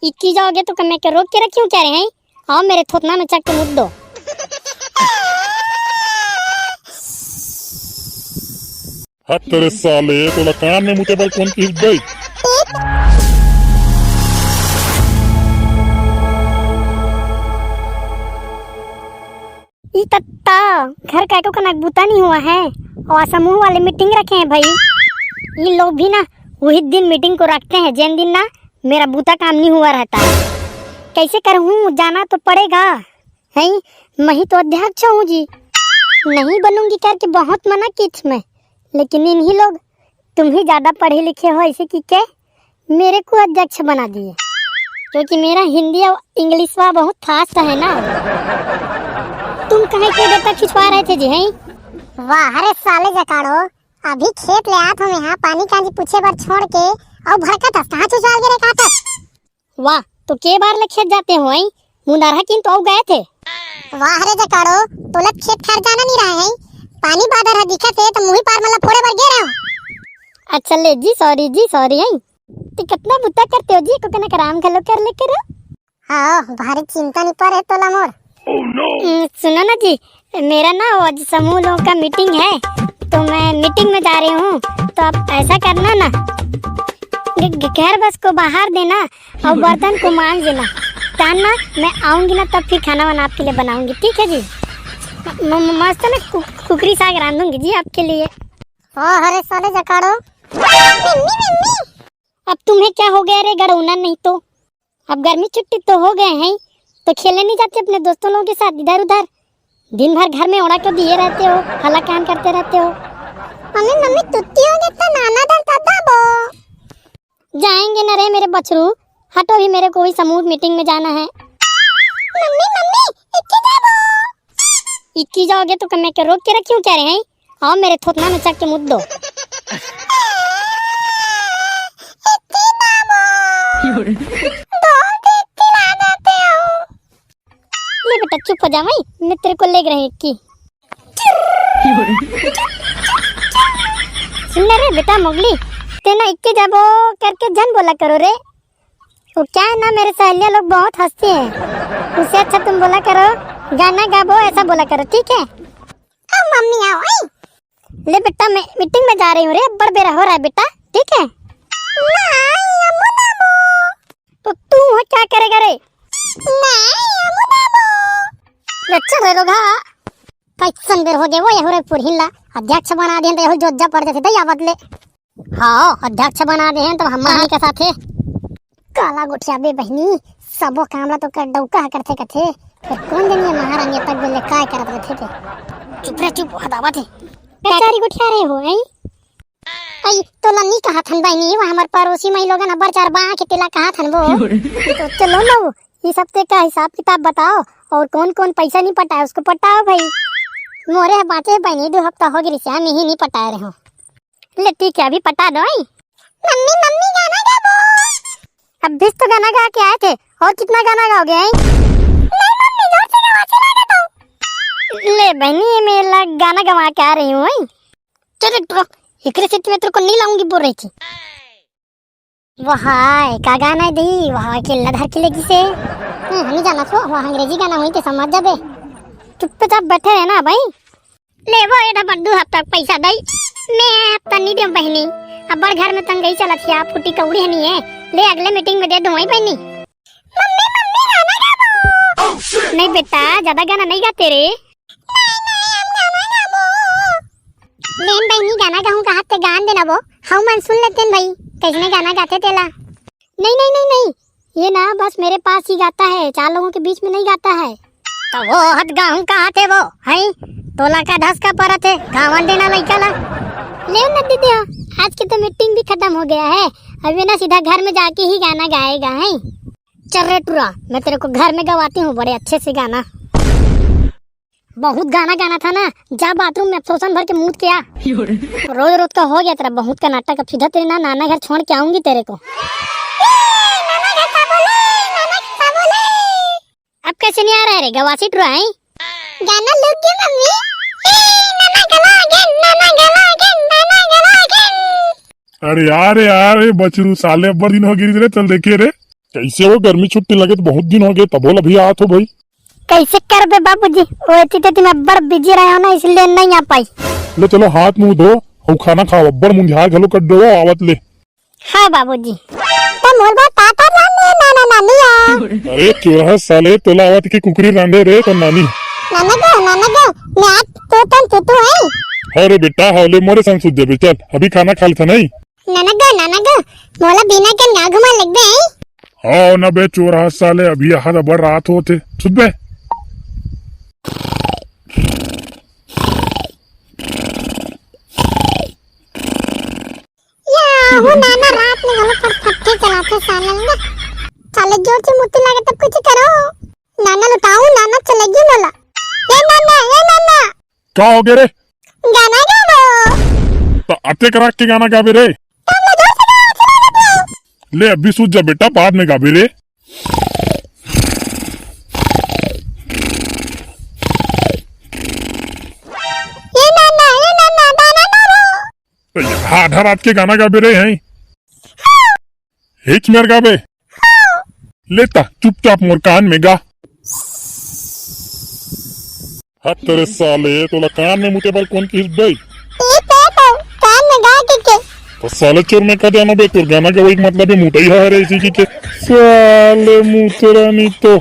इक्की जाओगे तो मैं क्या रोक के रखी हूँ क्या रे हैं? आओ मेरे थोतना में चक के मुद दो। हट तेरे साले तो कान में मुते पर कौन की गई। तत्ता घर का को कनक बूता नहीं हुआ है और समूह वाले मीटिंग रखे हैं भाई। ये लोग भी ना वही दिन मीटिंग को रखते हैं जिन दिन ना मेरा बूता काम नहीं हुआ रहता है। कैसे करूँ, जाना तो पड़ेगा है। मैं तो अध्यक्ष हूँ जी, नहीं बनूंगी करके बहुत मना की थी मैं, लेकिन इन्हीं लोग तुम ही ज्यादा पढ़े लिखे हो ऐसे की के मेरे को अध्यक्ष बना दिए, क्योंकि मेरा हिंदी और इंग्लिश वा बहुत फास्ट है ना। तुम कहीं के बेटा खिंचवा रहे थे जी हैं? वाह रे साले जकाड़ो, अभी खेत ले आत हम यहाँ पानी कांजी पूछे बार छोड़ के और भड़का था कहाँ चुचवाल गिरे कहाँ तक। वाह, तो के बार ले खेत जाते हो हैं? मुंडारा किन तो गए थे। वाह रे जकाड़ो, तोलत खेत खार जाना नहीं रहा है, पानी बादर है दिखा थे तो मुही पार मतलब फोड़े बार गे रहा हूँ। अच्छा ले जी सॉरी हैं। तो कितना बुत्ता करते हो जी, को कने कराम खलो कर ले करो। हाँ भारी चिंता नहीं पर है तोला मोर। सुनो ना जी, मेरा ना आज समूह लोगों का मीटिंग है तो मैं मीटिंग में जा रही हूँ, तो आप ऐसा करना ना घर बस को बाहर देना और बर्तन को मांज देना, जानना मैं आऊंगी ना तब फिर खाना वाना आपके लिए बनाऊंगी, ठीक है जी। मस्त ना कुकरी साग रांधूंगी जी आपके लिए। अरे साले जकाड़ो, अब तुम्हें क्या हो गया रे गड़ौना? नहीं तो अब गर्मी छुट्टी तो हो गए हैं तो खेलने नहीं जाते अपने दोस्तों लोगों के साथ इधर उधर? दिन भर घर में ओढ़ा के दिए रहते हो, हला काम करते रहते हो। मम्मी तुत्ती हो गई तो नाना दर दादा बो जाएंगे ना रे मेरे बछरू, हटो भी, मेरे को भी समूह मीटिंग में जाना है। मम्मी इक्की जाबो। इक्की जाओगे तो मैं क्या रोक के रखी हूँ क्या रे हैं? आओ मेरे थोतना में चक के मुद दो। ले बेटा चुप हो जा भाई, मैं तेरे को ले रही इक्की। सुन रे बेटा मोगली, तेना इक्की जाबो करके जन बोला करो रे। वो क्या है ना, मेरे सहेलियां लोग बहुत हंसती हैं, उससे अच्छा तुम बोला करो गाना गाबो ऐसा बोला करो, ठीक है? मम्मी आओ आई। ले बेटा मैं मीटिंग में जा रही हूँ रे, बड़ बेरा हो रहा है बेटा, ठीक है? तो तू वहाँ क्या करेगा रे? अच्छा रे लोगा कैसन बेर हो गए वो यहुरे पुरहिला अध्यक्ष बना दिए तो जोज्जा पड़ जाते दया बदले। हाँ अध्यक्ष बना दे हैं तो हम महारानी के साथ है काला गोठिया बे बहनी सबो कामला तो कर डौका करते कथे, फिर कौन जनिए महारानी तक बोले काय करत रहते थे। चुप रे चुप हदावा थे बेचारी गोठिया रे हो आई आई तो लन्नी कहा थन बहनी, वो हमार पड़ोसी मई लोगन अबर चार बा के तिला कहा थन वो। तो चलो ना वो इस हफ्ते का हिसाब किताब बताओ और कौन कौन पैसा नहीं पटाया उसको पटाओ भाई। मोरे बातें बहनी 2 हफ्ता हो गई श्याम ही नहीं पटा रहे हो। ले ठीक है अभी पटा दो। मम्मी गाना गाबो। अब भी तो गाना गा के आए थे, और कितना गाना गाओगे? मम्मी जोर से गावा चला गया तो। ले बहनी मैं गाना गवा के आ रही हूँ। चल एकरे से मैं तेरे को नहीं लाऊंगी बोल रही थी। वाह का गाना दी वहाँ के लधर के लगी से नहीं जाना सो वहाँ अंग्रेजी गाना हुई तो समझ जाबे। चुपचाप बैठे है ना भाई। ले वो एडा बड्डू हफ्ता पैसा दई मैं हफ्ता नहीं दूं बहनी, अब बड़ घर में तंग गई चला थी आप फुटी कौड़ी है नहीं है, ले अगले मीटिंग में दे दूं वही बहनी। मम्मी गाना गाबो। नहीं बेटा ज्यादा गाना नहीं गाते रे। नहीं हम गाना गाबो। लेन बहनी गाना गाऊं कहा ते गान देना वो हम मन सुन लेते हैं भाई कैसे गाना गाते तेला। नहीं ये ना बस मेरे पास ही गाता है, 4 लोगों के बीच में नहीं गाता है। तो वो हद गाऊं कहा थे वो है तोला का धस का परत है गावन देना लइका ला। ले न दीदी आज की तो मीटिंग भी खत्म हो गया है, अभी ना सीधा घर में जाके ही गाना गाएगा है। चल रे टुरा मैं तेरे को घर में गवाती हूँ बड़े अच्छे से गाना। बहुत गाना गाना था ना, जा बाथरूम में अफसोसन भर के मूत के आ। रोज का हो गया तेरा बहुत का नाटक, अब सीधा तेरे ना नाना घर छोड़ के आऊंगी तेरे को। अब कैसे नहीं आ रहा है रे गवासी टुरा है? गाना लग गया मम्मी। नाना गला अगेन। अरे यार बचरू साले बर दिन हो गिरी रे, चल देखिए रे कैसे हो गर्मी छुट्टी लगे तो बहुत दिन हो गए तब बोल अभी आत हो भाई। कैसे कर बे बाबूजी, वो इतने मैं बड़ बिजी रहा हूं ना, इसलिए नहीं आ पाई। ले चलो हाथ मुंह धो और खाना खाओ, अब्बर मुंझार घलो कर दो आवत ले। हाँ बाबूजी। तो मोलबा ताता नानी नाना नानी आ अरे चूहा साले तोला आवत की कुकरी रांधे रे तो नानी। नाना गो मैं आज तो है। अरे बेटा हौले मोरे संग सुध दे चल अभी खाना खा लेता नहीं। नाना गो मोला बिना के ना घुमा लग बे। हाँ ना बे चोरा साले अभी यहाँ अब्बर रात होते सुध बे। वो नाना रात में गलत पर फट्टे चलाते साले ना। साले जोर से मुत्ती लगे तब कुछ करो। नाना लुटाऊं नाना चलेगी मोला। ये नाना क्या हो गया रे? गाना गा दो। तो आते करा के गाना गावे रे। तुम लोग जोर से गाओ, चला दो। ले अभी सूझ जा बेटा बाद में गावे रे। ये नाना गाना गा। तो आधा रात के गाना गावे रे हैं हिच मेर गावे। लेता चुपचाप मोर कान में गा। हट तेरे साले तोला कान में मुते पर कौन किस बे? तो कान में गा के तो साले चोर में का जाना बे तोर गाना का वही मतलब है मुता ही है रे इसी की के साले मुतरानी तो